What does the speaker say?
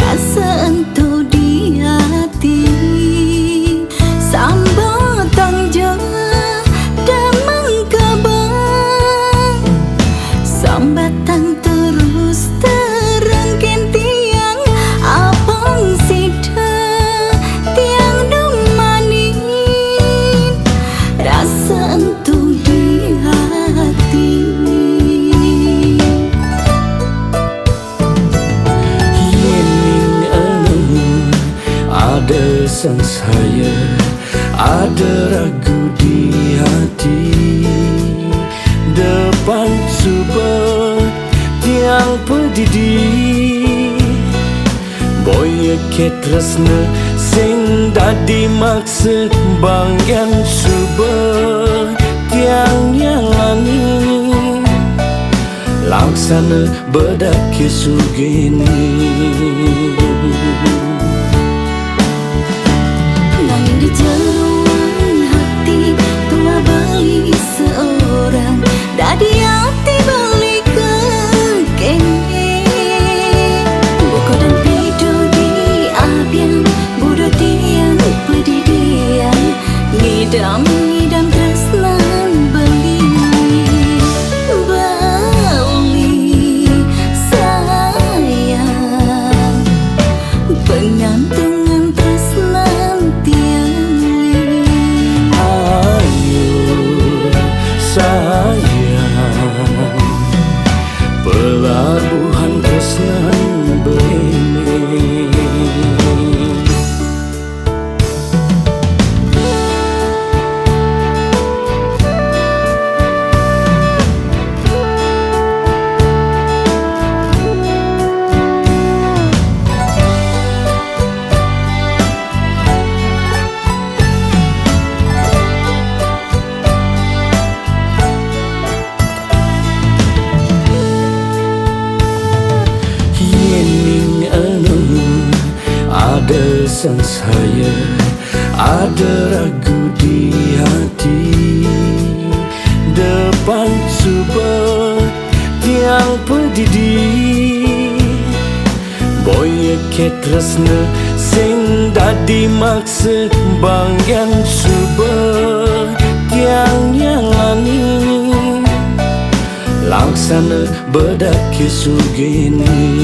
Rasa entu di hati sambat tangja damang kabang sambatan terus terangkin tiang abang sida tiang dumanin rasa entu di hati. Ada sangsaya, ada ragu di hati. Depan subah tiang pedidi boy ke tresna sing dadi maksud bangyan subah tiang nyalani laksana bedak kesugini. Di jalan hati tua beli seorang dadi hati balik ke kene buka dan pido di abian budak tiang pedidian ngidam tresnan beli sayang pengantungan tresnan pelabuhan tresnan bene. Ada sangsaya, ada ragu di hati. Depan subah tiang pedidi boy ke tresna sing dadi maksud bangyan subah tiang nyalani laksana bedak kesugini.